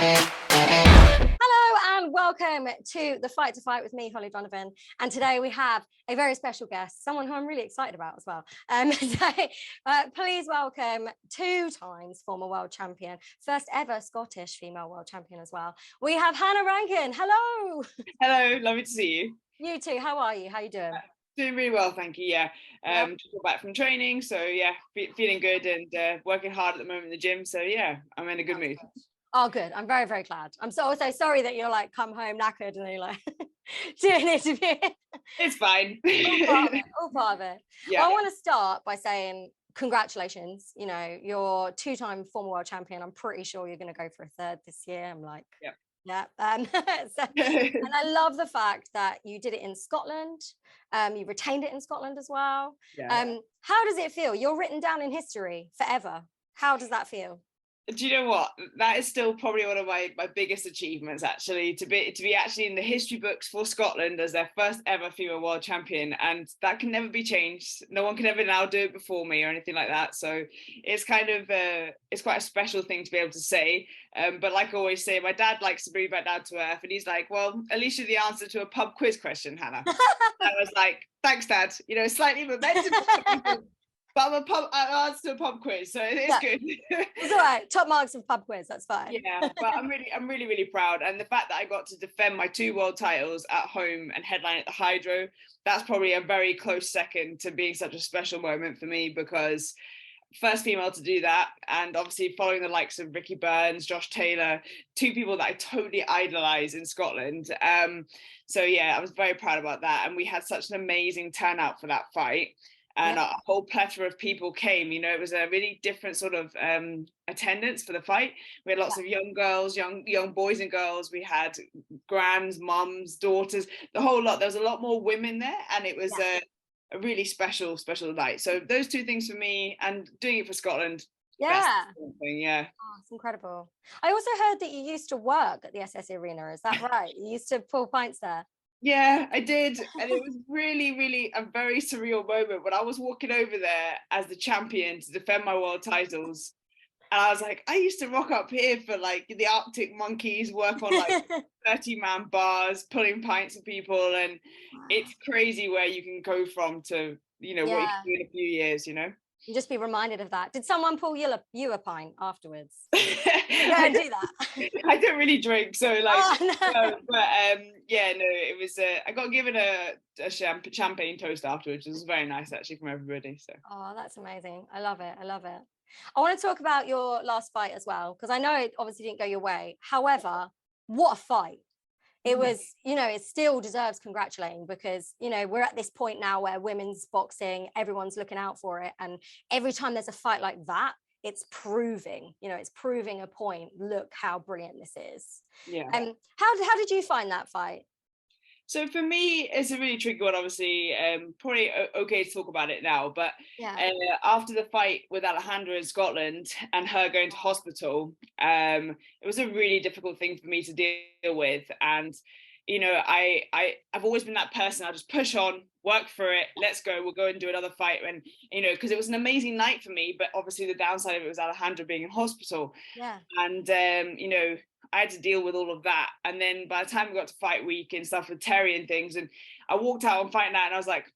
Hello and welcome to the Fight to Fight with me, Holly Donovan. And today we have a very special guest, someone who I'm really excited about as well. Please welcome 2 times former world champion, first ever Scottish female world champion as well. We have Hannah Rankin. Hello. Hello, lovely to see you. You too. How are you? How are you doing? Doing really well, thank you. Yeah, just got back from training, so yeah, feeling good and working hard at the moment in the gym. So yeah, I'm in a good mood. Oh, good. I'm very, very glad. I'm so sorry that you're like come home knackered and you're like doing an interview. It's fine. All part of it. Yeah. Well, I want to start by saying congratulations. You know, you're 2-time former world champion. I'm pretty sure you're going to go for a third this year. I'm like, yeah. And I love the fact that you did it in Scotland. You retained it in Scotland as well. Yeah. How does it feel? You're written down in history forever. How does that feel? Do you know what? That is still probably one of my biggest achievements, actually, to be actually in the history books for Scotland as their first ever female world champion, and that can never be changed. No one can ever now do it before me or anything like that. So it's kind of it's quite a special thing to be able to say. But like I always say, my dad likes to bring back down to earth, and he's like, "Well, at least you're the answer to a pub quiz question, Hannah." I was like, "Thanks, Dad." You know, slightly momentum. But I answered a pub quiz, so it's good. It's all right. Top marks of pub quiz, that's fine. Yeah, but I'm really proud, and the fact that I got to defend my 2 world titles at home and headline at the Hydro, that's probably a very close second to being such a special moment for me, because first female to do that, and obviously following the likes of Ricky Burns, Josh Taylor, 2 people that I totally idolize in Scotland. So yeah, I was very proud about that, and we had such an amazing turnout for that fight. And a whole plethora of people came. You know, it was a really different sort of attendance for the fight. We had lots of young girls, young boys and girls. We had grands, mums, daughters, the whole lot. There was a lot more women there, and it was a really special night. So those 2 things for me, and doing it for Scotland. Yeah. Yeah. Oh, it's incredible. I also heard that you used to work at the SS Arena. Is that right? You used to pull pints there. Yeah, I did, and it was really a very surreal moment when I was walking over there as the champion to defend my world titles, and I was like, I used to rock up here for like the Arctic Monkeys, work on like 30-man bars, pulling pints of people, and it's crazy where you can go from to, you know, what you can do in a few years, you know. You just be reminded of that. Did someone pull you a pint afterwards? Yeah, do that. I don't really drink, so like, no. But yeah, no, it was. I got given a champagne toast afterwards, which was very nice actually from everybody. So. Oh, that's amazing. I love it. I love it. I want to talk about your last fight as well, because I know it obviously didn't go your way. However, what a fight. It was, you know, it still deserves congratulating, because, you know, we're at this point now where women's boxing, everyone's looking out for it. And every time there's a fight like that, it's proving a point. Look how brilliant this is. Yeah. And how did you find that fight? So for me, it's a really tricky one, obviously. Probably okay to talk about it now, but after the fight with Alejandra in Scotland and her going to hospital, it was a really difficult thing for me to deal with. And, you know, I've always been that person. I'll just push on, work for it. Let's go. We'll go and do another fight. And, you know, because it was an amazing night for me, but obviously the downside of it was Alejandra being in hospital. Yeah. And, you know, I had to deal with all of that. And then by the time we got to fight week and stuff with Terry and things, and I walked out on fight night and I was like,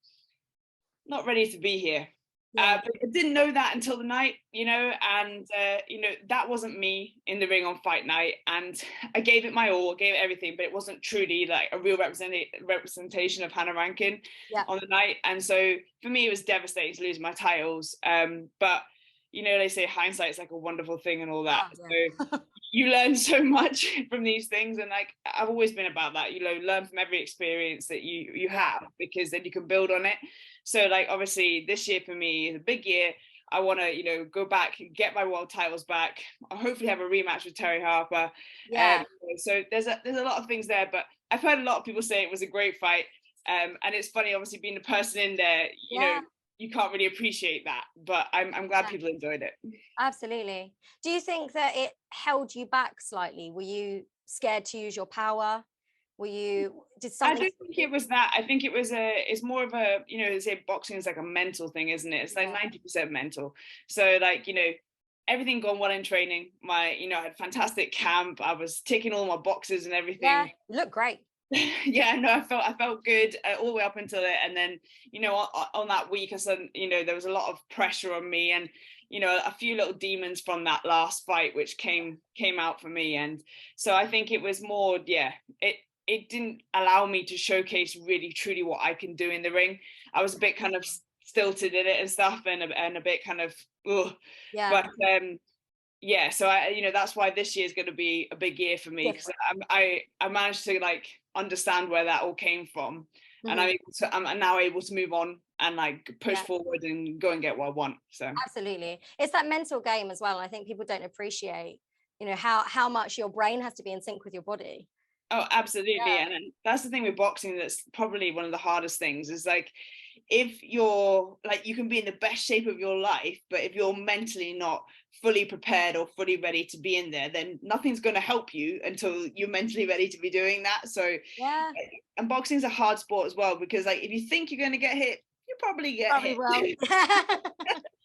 not ready to be here. But I didn't know that until the night, you know, and, you know, that wasn't me in the ring on fight night. And I gave it my all, gave it everything, but it wasn't truly like a real representation of Hannah Rankin on the night. And so for me, it was devastating to lose my titles. But, you know, they say hindsight's like a wonderful thing and all that. So you learn so much from these things, and like I've always been about that, you know, learn from every experience that you have, because then you can build on it. So like obviously this year for me is a big year. I want to, you know, go back, get my world titles back. I'll hopefully have a rematch with Terry Harper. So there's a lot of things there, but I've heard a lot of people say it was a great fight. And it's funny, obviously being the person in there, you know, you can't really appreciate that, but I'm glad people enjoyed it. Absolutely. Do you think that it held you back slightly? Were you scared to use your power? I don't think it was that. I think it's more of a, you know, they say boxing is like a mental thing, isn't it? It's like 90% mental. So like, you know, everything gone well in training. I had fantastic camp. I was ticking all my boxes and everything. You look great. Yeah, no, I felt good all the way up until it. And then, on that week, I said, there was a lot of pressure on me, and, a few little demons from that last fight, which came out for me. And so I think it was more, it didn't allow me to showcase really truly what I can do in the ring. I was a bit kind of stilted in it and stuff, and a bit kind of, ugh. Yeah. But yeah, so I that's why this year is going to be a big year for me, because I managed to like understand where that all came from, and I'm now able to move on and like push forward and go and get what I want. So absolutely, it's that mental game as well. I think people don't appreciate, how much your brain has to be in sync with your body. Oh, absolutely. And that's the thing with boxing, that's probably one of the hardest things, is like, if you're like, you can be in the best shape of your life, but if you're mentally not fully prepared or fully ready to be in there, then nothing's going to help you until you're mentally ready to be doing that. So yeah, and boxing's a hard sport as well, because like, if you think you're going to get hit, you probably get hit. Will.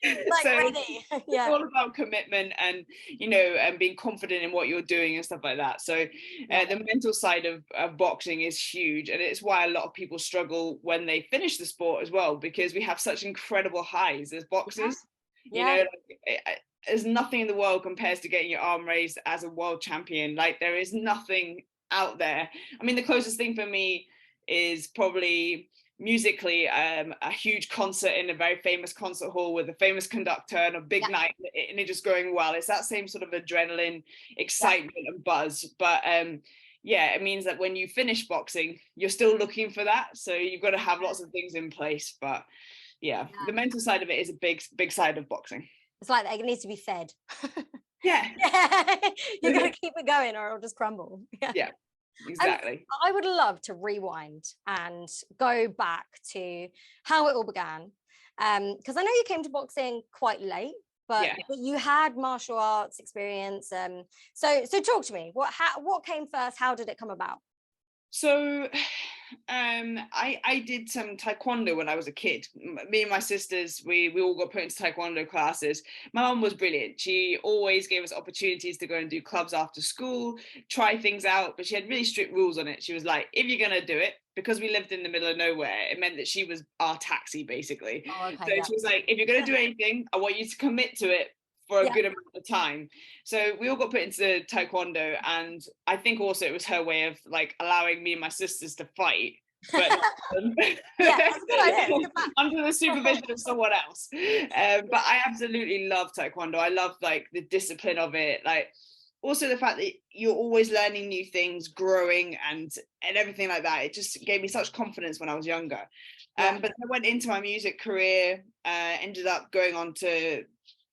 Like, so ready. it's all about commitment and and being confident in what you're doing and stuff like that. So the mental side of boxing is huge, and it's why a lot of people struggle when they finish the sport as well, because we have such incredible highs as boxers. There's nothing in the world compares to getting your arm raised as a world champion. Like, there is nothing out there. I mean, the closest thing for me is probably musically a huge concert in a very famous concert hall with a famous conductor and a big night, and it just going well. It's that same sort of adrenaline, excitement and buzz. But it means that when you finish boxing, you're still looking for that, so you've got to have lots of things in place. But the mental side of it is a big side of boxing. It's like it needs to be fed. You got to keep it going or it'll just crumble. Exactly. And I would love to rewind and go back to how it all began, because I know you came to boxing quite late, but you had martial arts experience. So talk to me. What came first? How did it come about? So I did some taekwondo when I was a kid. Me and my sisters, we all got put into taekwondo classes. My mum was brilliant. She always gave us opportunities to go and do clubs after school, try things out, but she had really strict rules on it. She was like, if you're gonna do it, because we lived in the middle of nowhere, it meant that she was our taxi, basically. She was like, if you're gonna do anything, I want you to commit to it for a good amount of time. So we all got put into taekwondo, and I think also it was her way of like allowing me and my sisters to fight, but under the supervision of someone else. But I absolutely love taekwondo. I love like the discipline of it, like also the fact that you're always learning new things, growing and everything like that. It just gave me such confidence when I was younger. But I went into my music career, ended up going on to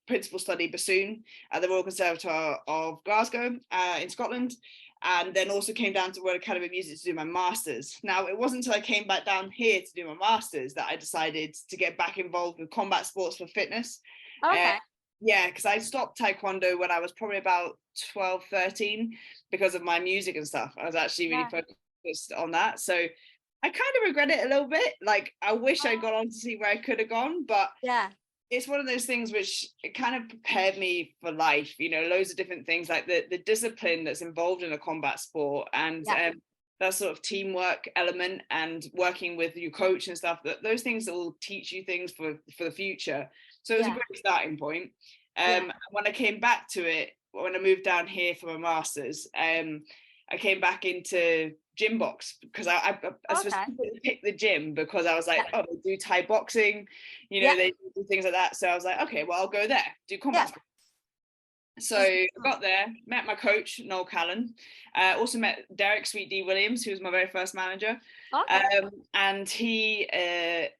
principal study bassoon at the Royal Conservatoire of Glasgow in Scotland, and then also came down to Royal Academy of Music to do my masters. Now, it wasn't until I came back down here to do my masters that I decided to get back involved with combat sports for fitness. Because I stopped taekwondo when I was probably about 12, 13 because of my music and stuff. I was actually really focused on that. So I kind of regret it a little bit. Like, I wish I'd gone on to see where I could have gone, but it's one of those things which it kind of prepared me for life, loads of different things, like the discipline that's involved in a combat sport, and that sort of teamwork element and working with your coach and stuff, that those things that will teach you things for the future. So it was a great starting point. When I came back to it, when I moved down here for my masters, I came back into gym box because I specifically picked the gym because I was like, oh, they do Thai boxing, they do things like that. So I was like, okay, well, I'll go there, do combat. So I got there, met my coach, Noel Callan, also met Derek Sweet D. Williams, who was my very first manager. And they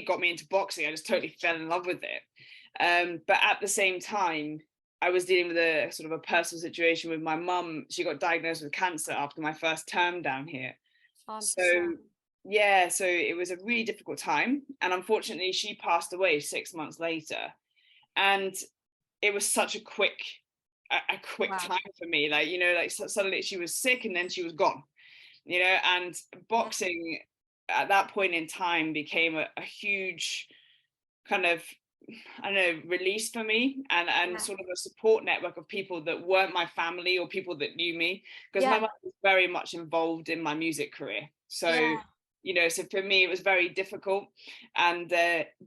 got me into boxing. I just totally fell in love with it. But at the same time, I was dealing with a sort of a personal situation with my mum. She got diagnosed with cancer after my first term down here. So it was a really difficult time. And unfortunately, she passed away 6 months later. And it was such a quick time for me. Like, suddenly she was sick and then she was gone, and boxing at that point in time became a huge kind of I don't know, release for me, and sort of a support network of people that weren't my family or people that knew me, because my mum was very much involved in my music career. So, you know, so for me, it was very difficult, and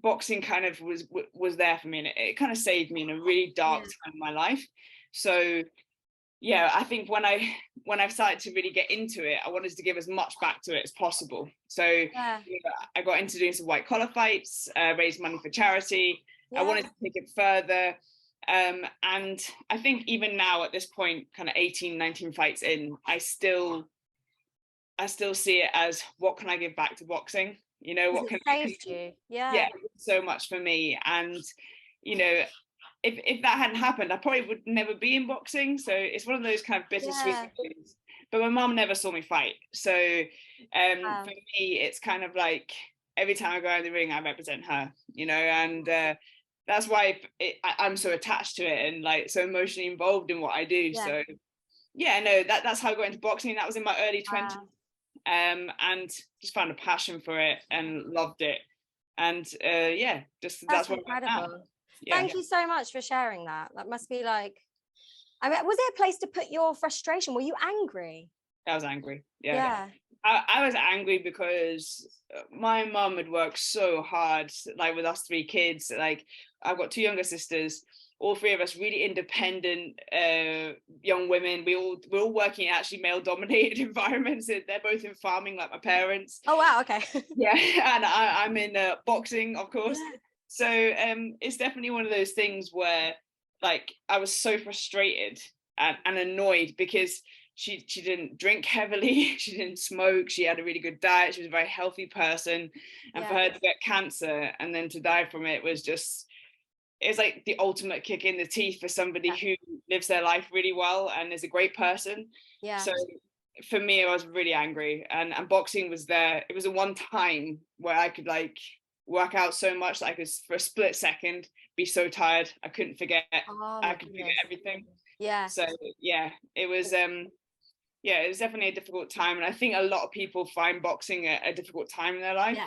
boxing kind of was there for me, and it kind of saved me in a really dark time in my life. So, yeah, I think when I started to really get into it, I wanted to give as much back to it as possible. So you know, I got into doing some white collar fights, raised money for charity. I wanted to take it further. And I think even now at this point, kind of 18, 19 fights in, I still see it as, what can I give back to boxing? You know, what can I you? so much for me. And, you know, if that hadn't happened, I probably would never be in boxing. So it's one of those kind of bittersweet things. But my mum never saw me fight. So for me, it's kind of like every time I go in the ring, I represent her, you know, and that's why I'm so attached to it and like so emotionally involved in what I do. So yeah, no, that's how I got into boxing. That was in my early 20s. And just found a passion for it and loved it. And that's what I'm at now. Thank you so much for sharing that. That must be like, I mean, was there a place to put your frustration? Were you angry? I was angry. I was angry because my mum had worked so hard, like with us 3 kids. Like, I've got 2 younger sisters, all 3 of us really independent young women. We're all working in actually male dominated environments. They're both in farming like my parents. Oh wow, okay. And I'm in boxing, of course. So it's definitely one of those things where like I was so frustrated and annoyed because she didn't drink heavily, she didn't smoke, she had a really good diet, she was a very healthy person, and for her to get cancer and then to die from it was just, it's like the ultimate kick in the teeth for somebody who lives their life really well and is a great person. So for me, I was really angry, and boxing was there. It was the one time where I could like work out so much that I could for a split second be so tired I couldn't forget. I could forget everything. So it was it was definitely a difficult time, and I think a lot of people find boxing a difficult time in their life.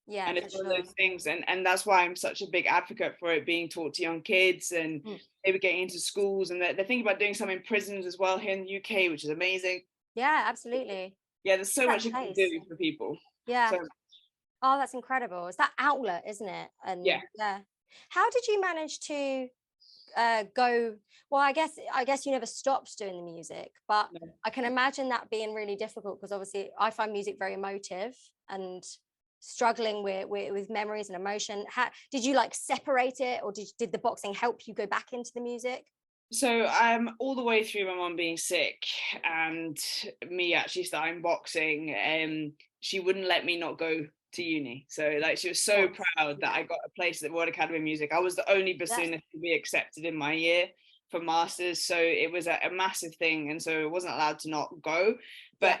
And it's one of those things, and that's why I'm such a big advocate for it being taught to young kids, and maybe getting into schools, and they're thinking about doing some in prisons as well here in the UK, which is amazing. Absolutely. There's so much you can do for people. Oh, that's incredible. It's that outlet, isn't it? And how did you manage to go, well, I guess you never stopped doing the music, but I can imagine that being really difficult, because obviously I find music very emotive and struggling with memories and emotion. How did you like separate it, or did the boxing help you go back into the music? So all the way through my mum being sick and me actually starting boxing, she wouldn't let me not go to uni. So like she was so proud that I got a place at the Royal Academy of Music. I was the only bassoonist to be accepted in my year for masters, so it was a massive thing, and so I wasn't allowed to not go. But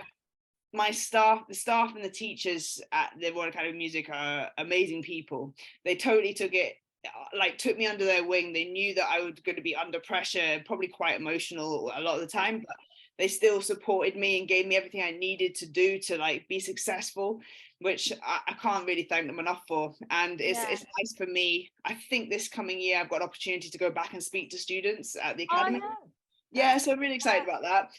the staff and the teachers at the Royal Academy of Music are amazing people. They totally took me under their wing. They knew that I was going to be under pressure, probably quite emotional a lot of the time, but they still supported me and gave me everything I needed to do to like be successful, which I can't really thank them enough for. And it's nice for me. I think this coming year I've got an opportunity to go back and speak to students at the academy. So I'm really excited about that.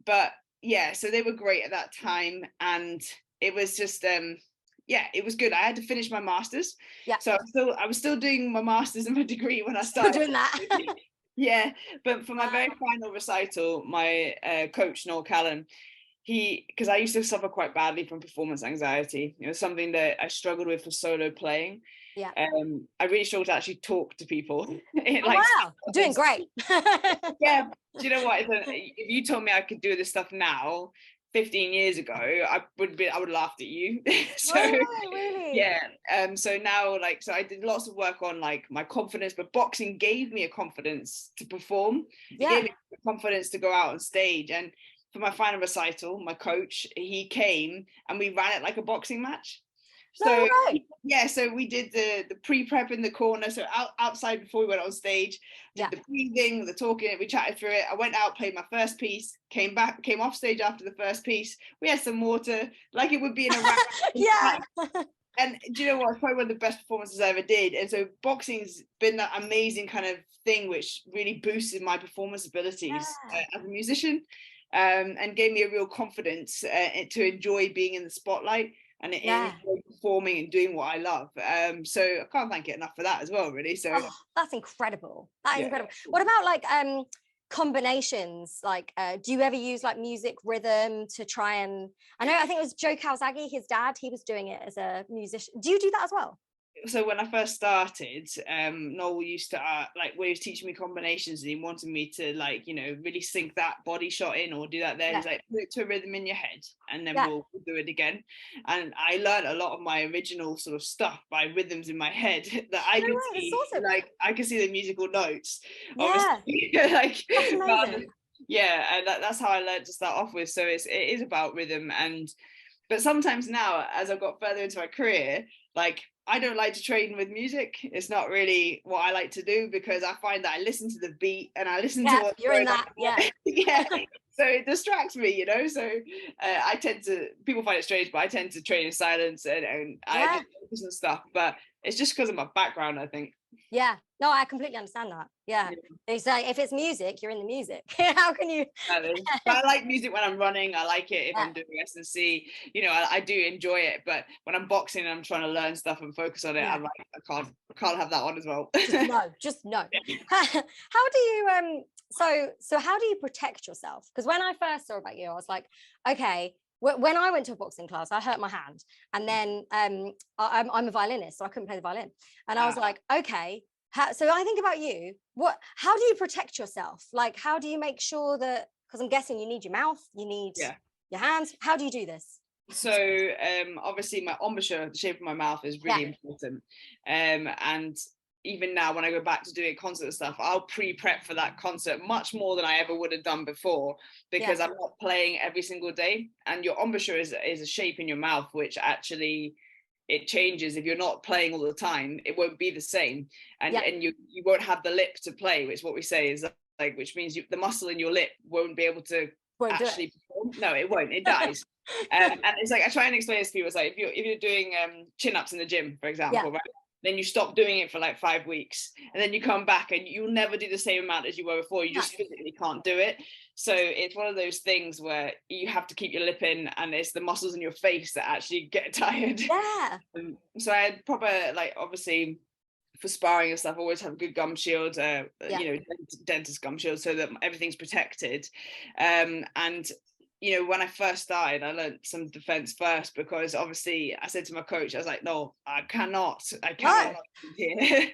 But yeah, so they were great at that time, and it was just it was good. I had to finish my masters, so I was still doing my masters and my degree when I started doing that. But for my very final recital, my coach Noel Callan, because I used to suffer quite badly from performance anxiety. It was something that I struggled with for solo playing. I really struggled to actually talk to people. Wow, doing great. Do you know what? If you told me I could do this stuff now, 15 years ago, I would have laughed at you. So really? So now so I did lots of work on like my confidence, but boxing gave me a confidence to perform. It gave me confidence to go out on stage. And for my final recital, my coach, he came and we ran it like a boxing match. So so we did the pre-prep in the corner, so outside before we went on stage, did the breathing, the talking, we chatted through it. I went out, played my first piece, came off stage after the first piece, we had some water, like it would be in a round. And do you know what? It's probably one of the best performances I ever did. And so boxing's been that amazing kind of thing which really boosted my performance abilities as a musician, and gave me a real confidence to enjoy being in the spotlight and enjoy performing and doing what I love. So I can't thank it enough for that as well, really. So that's incredible. That is incredible. What about like combinations? Like do you ever use like music rhythm to try and, I think it was Joe Calzaghe, his dad, he was doing it as a musician. Do you do that as well? So when I first started, Noel used to like when he was teaching me combinations and he wanted me to like, you know, really sink that body shot in or do that there. He's like, put it to a rhythm in your head and then we'll do it again. And I learned a lot of my original sort of stuff by rhythms in my head that I could see, awesome. Like I could see the musical notes. Obviously. Like that's amazing. And that's how I learned to start off with. So it is about rhythm. But sometimes now, as I've got further into my career, like I don't like to train with music. It's not really what I like to do because I find that I listen to the beat and I listen to what you're in that. So it distracts me, you know. So I tend to, people find it strange, but I tend to train in silence and I just focus on stuff. But it's just because of my background, I think. Yeah, no, I completely understand that. It's like if it's music, you're in the music. How can you? But I like music when I'm running. I like it if I'm doing S&C. You know, I do enjoy it. But when I'm boxing and I'm trying to learn stuff and focus on it, I'm like, I can't have that on as well. Just no. How do you so how do you protect yourself? Because when I first saw about you, I was like, okay. When I went to a boxing class, I hurt my hand, and then I'm a violinist, so I couldn't play the violin. And I was like, okay. So I think about you. How do you protect yourself? Like, how do you make sure that? Because I'm guessing you need your mouth, you need your hands. How do you do this? So obviously, my embouchure, the shape of my mouth, is really important. And even now when I go back to doing concert stuff, I'll pre-prep for that concert much more than I ever would have done before because I'm not playing every single day. And your embouchure is a shape in your mouth which actually it changes. If you're not playing all the time, it won't be the same, and you won't have the lip to play, which what we say is like, which means the muscle in your lip won't be able to actually perform. No, it won't. It dies. And it's like I try and explain this to people. It's like if you're doing chin-ups in the gym, for example, right? Then you stop doing it for like 5 weeks and then you come back and you'll never do the same amount as you were before. You just physically can't do it. So it's one of those things where you have to keep your lip in and it's the muscles in your face that actually get tired. So I had proper, like, obviously for sparring and stuff, I always have a good gum shield, you know, dentist gum shield so that everything's protected. And you know, when I first started, I learned some defense first because obviously I said to my coach, I was like, no, I cannot here.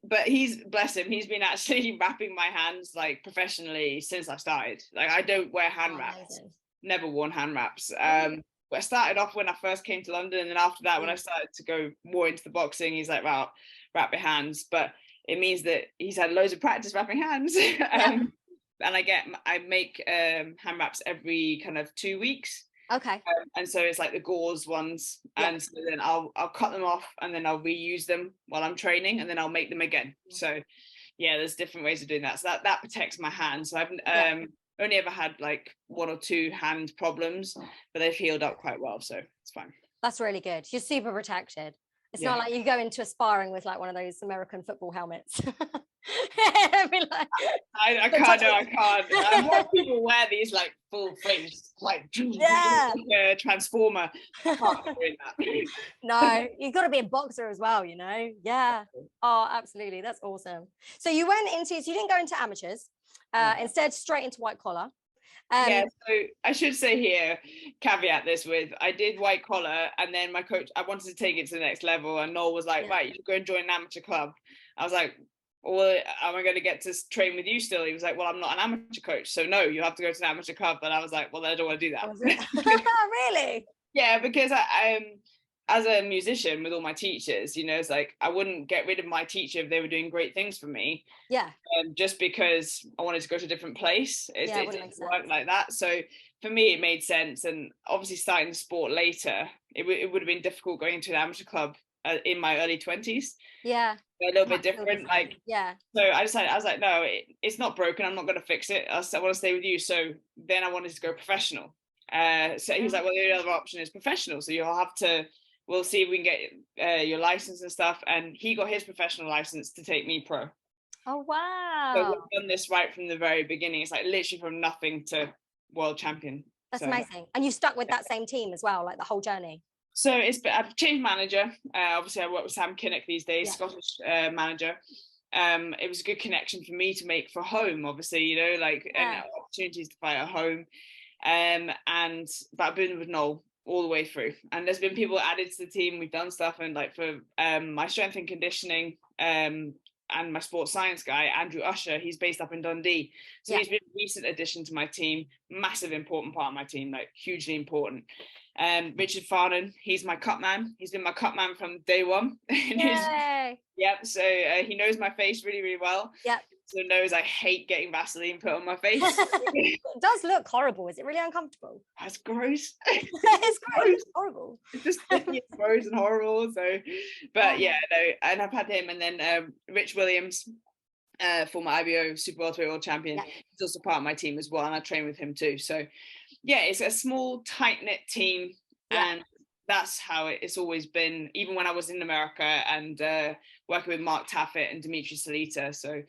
But bless him, he's been actually wrapping my hands like professionally since I started. Like I don't wear hand wraps, never worn hand wraps. But I started off when I first came to London, and then after that, when I started to go more into the boxing, he's like, well, wrap your hands. But it means that he's had loads of practice wrapping hands. And I make hand wraps every kind of 2 weeks. And so it's like the gauze ones, and so then I'll cut them off and then I'll reuse them while I'm training, and then I'll make them again. So there's different ways of doing that. So that protects my hands. So I've only ever had like 1 or 2 hand problems, but they've healed up quite well, so it's fine. That's really good. You're super protected. It's not like you go into a sparring with like one of those American football helmets. I can't. A lot of people wear these like full face, like a transformer. I can't be doing that. No, you've got to be a boxer as well, you know. Oh, absolutely. That's awesome. So you didn't go into amateurs, instead straight into white collar. So I should say here, caveat this with, I did white collar, and then my coach, I wanted to take it to the next level, and Noel was like, right, you should go and join an amateur club. I was like, well, am I going to get to train with you still? He was like, well, I'm not an amateur coach, so no, you have to go to an amateur club. And I was like, well, I don't want to do that. Really? Yeah, because I as a musician with all my teachers, you know, it's like I wouldn't get rid of my teacher if they were doing great things for me. Just because I wanted to go to a different place. It didn't work like that. So for me, it made sense. And obviously starting the sport later, it would have been difficult going to an amateur club in my early 20s. A little bit different. So I decided, I was like, no, it's not broken. I'm not going to fix it. I want to stay with you. So then I wanted to go professional. So he was like, well, the other option is professional. So you'll have to we'll see if we can get your license and stuff. And he got his professional license to take me pro. Oh, So wow. we've done this right from the very beginning. It's like literally from nothing to world champion. That's so amazing. And you stuck with that same team as well, like the whole journey? So I've changed manager. Obviously, I work with Sam Kinnock these days, Yeah. Scottish manager. It was a good connection for me to make for home, obviously, you know, like and opportunities to fight at home. But I've been with Noel all the way through, and there's been people added to the team. We've done stuff, and like for my strength and conditioning and my sports science guy, Andrew Usher, he's based up in Dundee, so he's been a recent addition to my team, massive important part of my team, like hugely important. Richard Farnan, he's my cut man. He's been my cut man from day one. Yay. Yep. So he knows my face really, really well. Yep. So knows I hate getting Vaseline put on my face. It does look horrible. Is it really uncomfortable? That's gross. It's gross. It's horrible. It's just sticky and gross and horrible. So, but yeah, no. And I've had him, and then Rich Williams, former IBO Super Welterweight World Champion. Yeah. He's also part of my team as well, and I train with him too. So, yeah, it's a small, tight-knit team, and that's how it's always been, even when I was in America and working with Mark Taffet and Dimitri Salita. So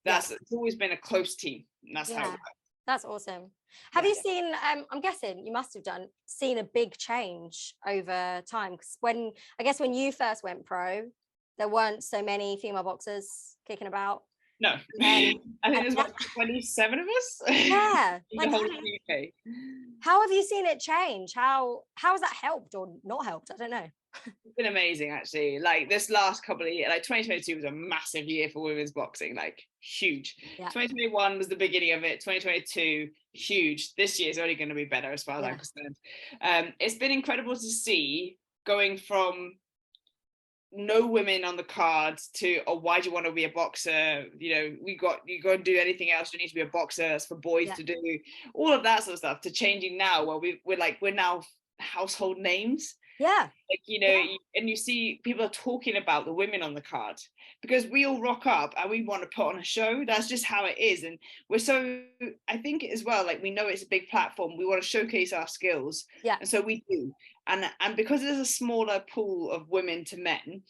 it's always been a close team. And that's how it works. That's awesome. Have you seen, I'm guessing you must have seen a big change over time? Because when you first went pro, there weren't so many female boxers kicking about. No, I think there's about 27 of us. Yeah. In the whole UK. How have you seen it change? How has that helped or not helped? I don't know. It's been amazing, actually. Like this last couple of years, like 2022 was a massive year for women's boxing, like huge. 2021 was the beginning of it. 2022, huge. This year is only going to be better as far as I'm concerned. It's been incredible to see going from no women on the cards to, oh, why do you want to be a boxer? You know, you go and do anything else. You need to be a boxer. That's for boys to do. All of that sort of stuff. To changing now, where we're now household names. Yeah. Like, you know, and you see people are talking about the women on the card because we all rock up and we want to put on a show. That's just how it is. And I think as well, like we know it's a big platform. We want to showcase our skills. Yeah. And so we do. And because there's a smaller pool of women to men,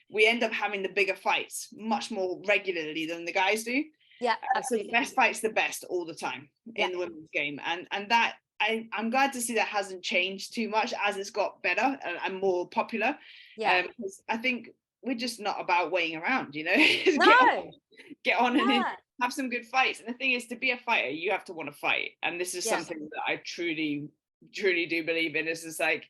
we end up having the bigger fights much more regularly than the guys do. Yeah, absolutely. So the best fight's the best all the time in the women's game. And that, I'm glad to see that hasn't changed too much as it's got better and more popular. Yeah. I think we're just not about waiting around, you know. No. Get on and have some good fights. And the thing is, to be a fighter, you have to want to fight. And this is something that I truly do believe in. It's just like,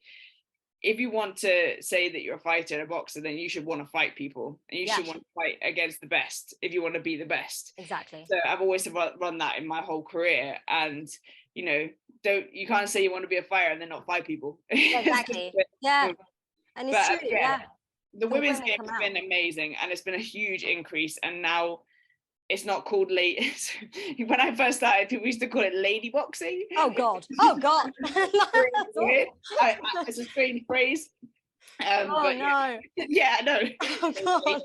if you want to say that you're a fighter and a boxer, then you should want to fight people, and you should want to fight against the best if you want to be the best. Exactly. So I've always run that in my whole career, and you know, you can't say you want to be a fighter and then not fight people. Exactly. Yeah. And it's true. Yeah. The women's game has been amazing, and it's been a huge increase, and now it's not called late. When I first started, people used to call it lady boxing. Oh God! Oh God! It's a strange phrase. Oh no! Yeah, I know. Oh God!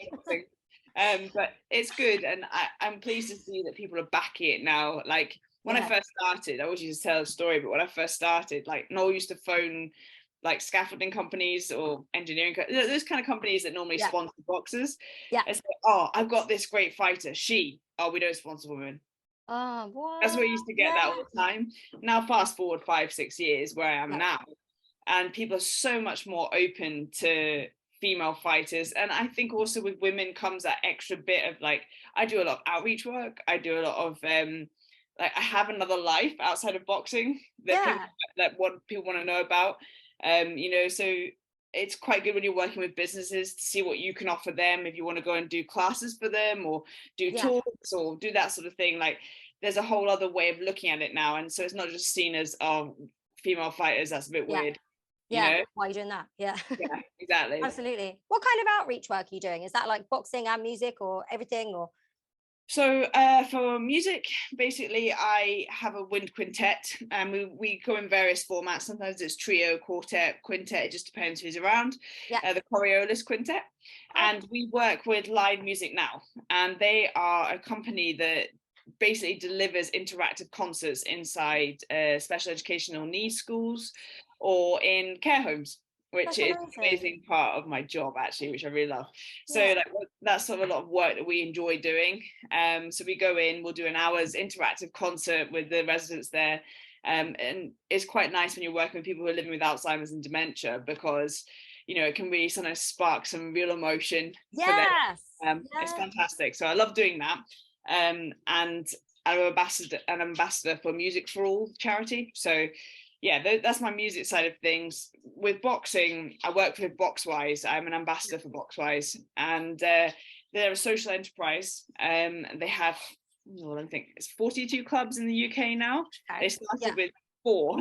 But it's good, and I'm pleased to see that people are backing it now. Like when I first started, I always used to tell a story, but when I first started, like Noel used to phone like scaffolding companies or engineering, those kind of companies that normally sponsor boxers. Yeah. It's like, oh, I've got this great fighter. We don't sponsor women. Oh, what? That's where I used to get that all the time. Now, fast forward 5-6 years where I am now, and people are so much more open to female fighters. And I think also with women comes that extra bit of like, I do a lot of outreach work. I do a lot of like I have another life outside of boxing that people want to know about. You know, so it's quite good when you're working with businesses to see what you can offer them if you want to go and do classes for them or do talks or do that sort of thing. Like there's a whole other way of looking at it now, and so it's not just seen as female fighters, that's a bit weird. Yeah, you know? why are you doing that? Yeah. Yeah, exactly. Absolutely. What kind of outreach work are you doing? Is that like boxing and music or everything, or? So for music, basically, I have a wind quintet, and we go in various formats. Sometimes it's trio, quartet, quintet. It just depends who's around. Yeah. The Coriolis Quintet, and we work with Live Music Now, and they are a company that basically delivers interactive concerts inside special educational needs schools or in care homes. which That's is an amazing. amazing part of my job actually, which I really love. So Yeah. like that's sort of a lot of work that we enjoy doing. So we go in, we'll do an hour's interactive concert with the residents there. And it's quite nice when you're working with people who are living with Alzheimer's and dementia, because it can really sometimes spark some real emotion for them. Yes. It's Yeah. fantastic. So I love doing that. And I'm an ambassador for Music for All charity. So yeah, that's my music side of things. With boxing, I work with Boxwise. I'm an ambassador for Boxwise, and they're a social enterprise. They have, well, I think it's 42 clubs in the UK now. Okay. They started with 4.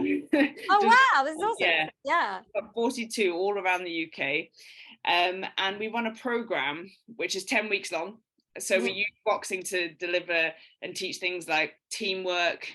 Oh wow, this is awesome. Yeah, yeah. 42 all around the UK. And we run a program which is 10 weeks long. So we use boxing to deliver and teach things like teamwork,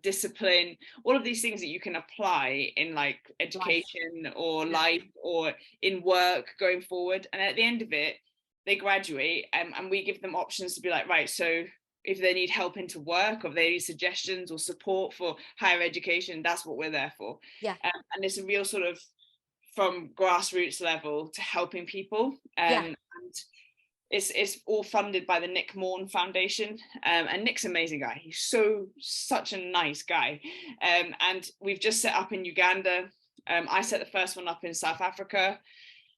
discipline, all of these things that you can apply in like education or life or in work going forward. And at the end of it, they graduate, and we give them options to be like, right, so if they need help into work, or if they need suggestions or support for higher education, that's what we're there for. Yeah. And it's a real sort of from grassroots level to helping people. And it's all funded by the Nick Morn Foundation. And Nick's an amazing guy. He's such a nice guy. And we've just set up in Uganda. I set the first one up in South Africa.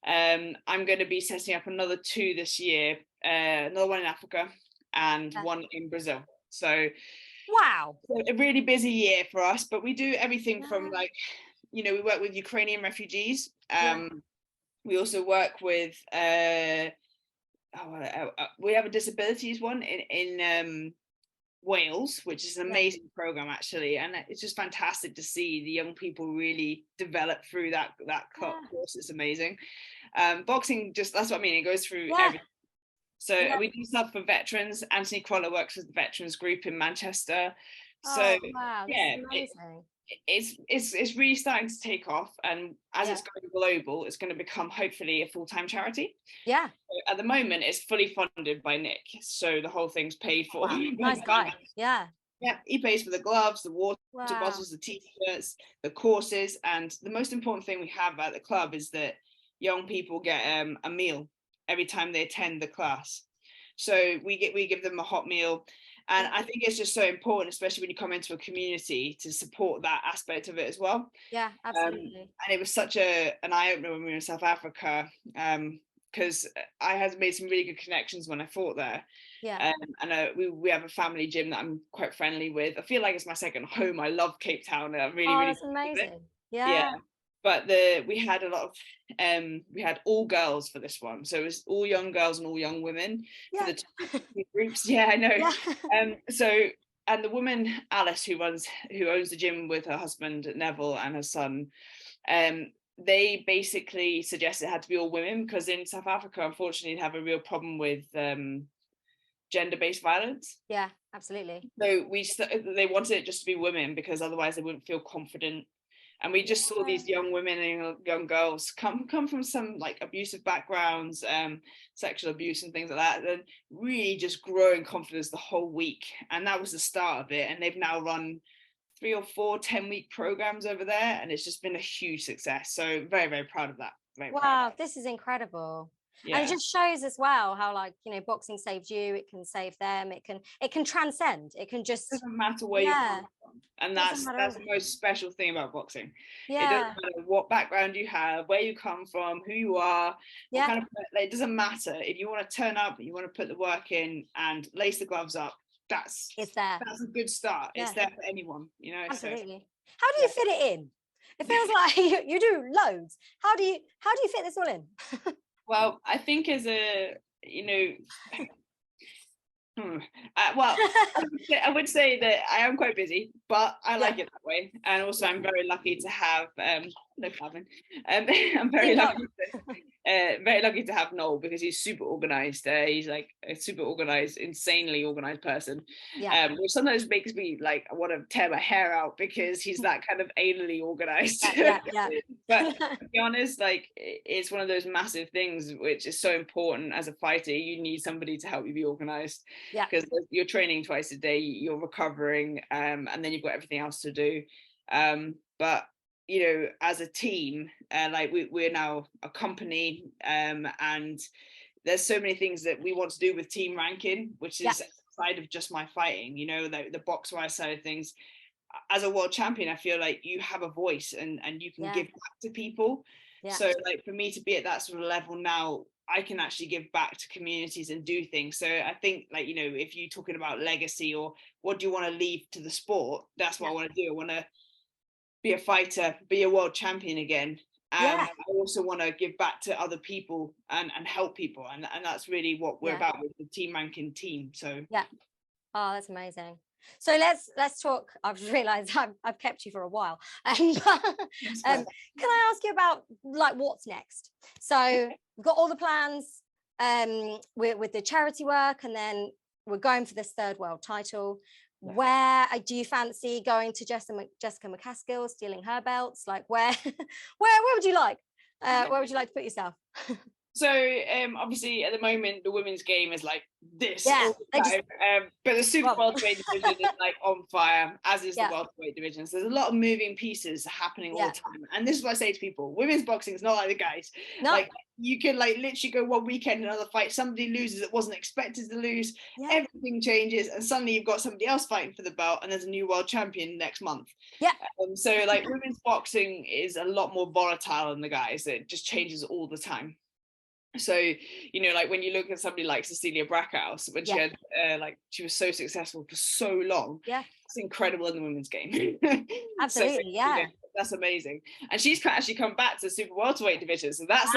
I'm going to be setting up another 2 this year, another one in Africa and one in Brazil. So wow, a really busy year for us, but we do everything from like, we work with Ukrainian refugees. We also work with we have a disabilities one in Wales, which is an amazing program actually, and it's just fantastic to see the young people really develop through that course. It's amazing. Boxing, just that's what I mean, it goes through everything. So we do stuff for veterans. Anthony Crolla works with the veterans group in Manchester. So wow, it's really starting to take off, and as it's going global, it's going to become hopefully a full-time charity. So at the moment, it's fully funded by Nick, so the whole thing's paid for. Wow. Nice guy. Yeah, he pays for the gloves, the water bottles, the t-shirts, the courses, and the most important thing we have at the club is that young people get a meal every time they attend the class. So we give them a hot meal. And I think it's just so important, especially when you come into a community, to support that aspect of it as well. Yeah, absolutely. And it was such an eye-opener when we were in South Africa, because I had made some really good connections when I fought there. Yeah. And we have a family gym that I'm quite friendly with. I feel like it's my second home. I love Cape Town. I really, really that's amazing. Yeah. But we had a lot of we had all girls for this one, so it was all young girls and all young women for the two groups. I know. So, and the woman Alice, who owns the gym with her husband Neville and her son, they basically suggested it had to be all women, because in South Africa, unfortunately, they have a real problem with gender-based violence. Yeah, absolutely. So they wanted it just to be women, because otherwise they wouldn't feel confident. And we just saw these young women and young girls come from some like abusive backgrounds, sexual abuse and things like that, and really just growing confidence the whole week. And that was the start of it. And they've now run 3 or 4 10-week programs over there, and it's just been a huge success. So very, very proud of that. Wow, this is incredible. And it just shows as well how, like, boxing saved you, it can save them, it can transcend, it can just, it doesn't matter where you come from. And that's the most special thing about boxing. It doesn't matter what background you have, where you come from, who you are, what kind of, it doesn't matter. If you want to turn up, you want to put the work in and lace the gloves up, that's a good start. It's there for anyone, absolutely. So. How do you fit it in? It feels like you do loads. How do you fit this all in? Well, I think as a, well, I would say that I am quite busy, but I like it that way. And also I'm very lucky to have, no Calvin, I'm very lucky to have Noel, because he's super organized. He's like a super organized, insanely organized person, which sometimes makes me like, I want to tear my hair out, because he's that kind of anally organized. But to be honest, like, it's one of those massive things which is so important as a fighter. You need somebody to help you be organized, because you're training twice a day, you're recovering, and then you've got everything else to do. But you know, as a team, like we're now a company, and there's so many things that we want to do with Team Rankin, which is outside of just my fighting, you know, the box wise side of things. As a world champion, I feel like you have a voice and you can give back to people. So like for me to be at that sort of level now, I can actually give back to communities and do things. So I think, like, you know, if you're talking about legacy or what do you want to leave to the sport, that's what I want to do. I want to be a fighter, be a world champion again. I also want to give back to other people and help people, and that's really what we're about with the Team Rankin team. So oh, that's amazing. So let's talk. I've just realized I've kept you for a while. Can I ask you about like what's next? So we've got all the plans with the charity work, and then we're going for this third world title. Where do you fancy going to Jessica McCaskill, stealing her belts? Like where would you like? Where would you like to put yourself? So obviously at the moment the women's game is like this all the time. But the super welterweight division is like on fire, as is the welterweight division. So there's a lot of moving pieces happening all the time. And this is what I say to people: women's boxing is not like the guys. Like you can like literally go one weekend, another fight, somebody loses that wasn't expected to lose, everything changes, and suddenly you've got somebody else fighting for the belt, and there's a new world champion next month. So like women's boxing is a lot more volatile than the guys. It just changes all the time. So, you know, like when you look at somebody like Cecilia Brackhouse, when she had like she was so successful for so long, it's incredible in the women's game. Absolutely. So, you know, that's amazing. And she's actually come back to the super welterweight division, so that's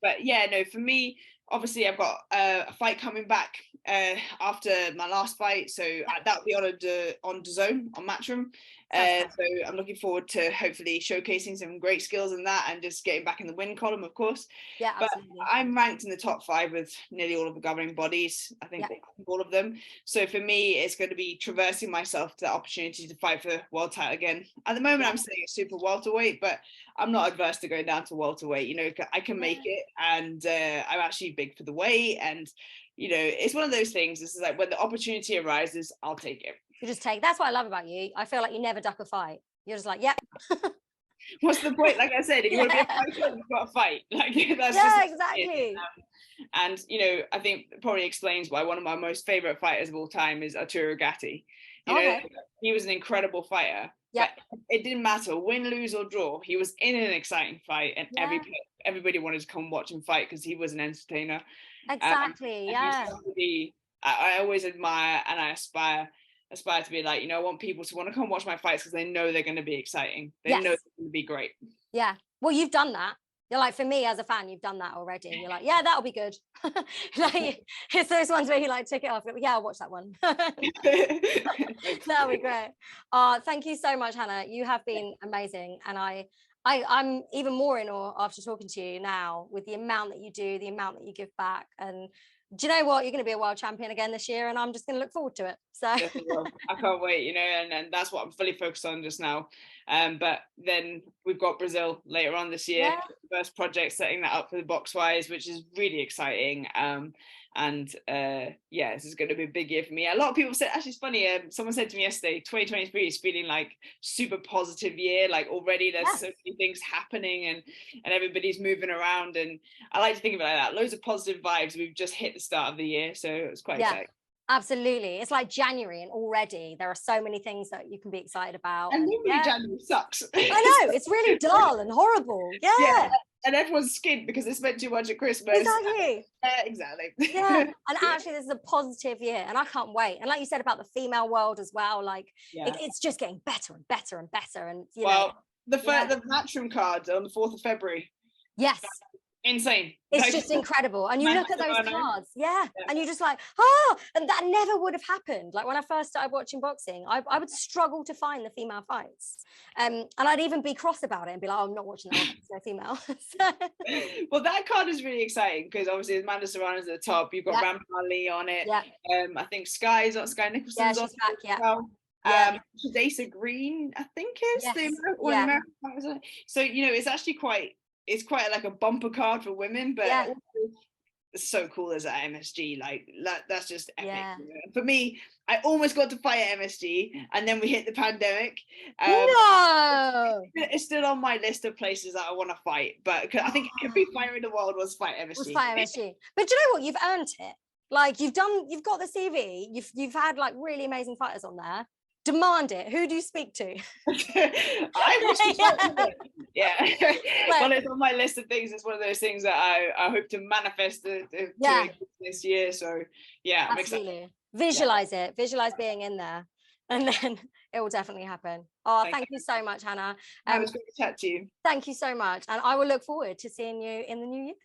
but yeah, no, for me, obviously I've got a fight coming back after my last fight, so that'll be on DAZN on Matchroom. So I'm looking forward to hopefully showcasing some great skills in that and just getting back in the win column, of course. But I'm ranked in the top 5 with nearly all of the governing bodies, I think all of them. So for me, it's going to be traversing myself to the opportunity to fight for world title again. At the moment, I'm staying at super welterweight, but I'm not adverse to going down to welterweight. You know, I can make it, and I'm actually big for the weight. And you know, it's one of those things. This is like when the opportunity arises, I'll take it. You just take. That's what I love about you. I feel like you never duck a fight. You're just like, What's the point? Like I said, if you want to be a fighter, you've got to fight. Like that's exactly. And you know, I think it probably explains why one of my most favorite fighters of all time is Arturo Gatti. You know, he was an incredible fighter. But it didn't matter, win, lose, or draw. He was in an exciting fight, and everybody wanted to come watch him fight because he was an entertainer. Exactly. I always admire and I aspire to be like, you know, I want people to want to come watch my fights because they know they're going to be exciting. They know they're going to be great. Yeah. Well, you've done that. You're like, for me as a fan, you've done that already. You're like, yeah, that'll be good. Like, it's those ones where you like took it off. Yeah, I'll watch that one. That'll be great. Thank you so much, Hannah. You have been amazing. And I'm even more in awe after talking to you now with the amount that you do, the amount that you give back. And do you know what? You're going to be a world champion again this year, and I'm just going to look forward to it. So I can't wait, you know, and that's what I'm fully focused on just now. But then we've got Brazil later on this year, first project, setting that up for the box wise, which is really exciting. This is going to be a big year for me. A lot of people said, actually it's funny, someone said to me yesterday, 2023 is feeling like super positive year, like already there's so many things happening and everybody's moving around, and I like to think of it like that, loads of positive vibes. We've just hit the start of the year, so it's quite exciting. Absolutely. It's like January and already there are so many things that you can be excited about. And normally January sucks. I know, it's really dull and horrible. And everyone's skint because they spent too much at Christmas. Exactly. Exactly. And actually this is a positive year and I can't wait. And like you said about the female world as well, like it's just getting better and better and better. And you know, the Matchroom card on the 4th of February. Yes. Insane. It's just incredible. And you look at those cards, and you're just like, and that never would have happened. Like when I first started watching boxing, I would struggle to find the female fights. And I'd even be cross about it and be like, I'm not watching that one, there's no female. Well, that card is really exciting because obviously Amanda Serrano's at the top, you've got Ramsey Lee on it. I think Sky Nicholson's on back, as well. Shadesa Green, I think is the American fighter. So, you know, it's actually quite like a bumper card for women, but also so cool as at MSG. Like that's just epic. Yeah. For me, I almost got to fight at MSG, and then we hit the pandemic. No. It's still on my list of places that I want to fight, but I think every fighter in the world wants to fight MSG. Was fight MSG. But do you know what? You've earned it. Like you've got the CV. You've had like really amazing fighters on there. Demand it. Who do you speak to? I wish to fight with it. Yeah. Well, it's on my list of things. It's one of those things that I hope to manifest to this year. So yeah, I'm excited. Visualize it. Visualize being in there, and then it will definitely happen. Oh, thank you so much, Hannah. It was great to chat to you. Thank you so much, and I will look forward to seeing you in the new year.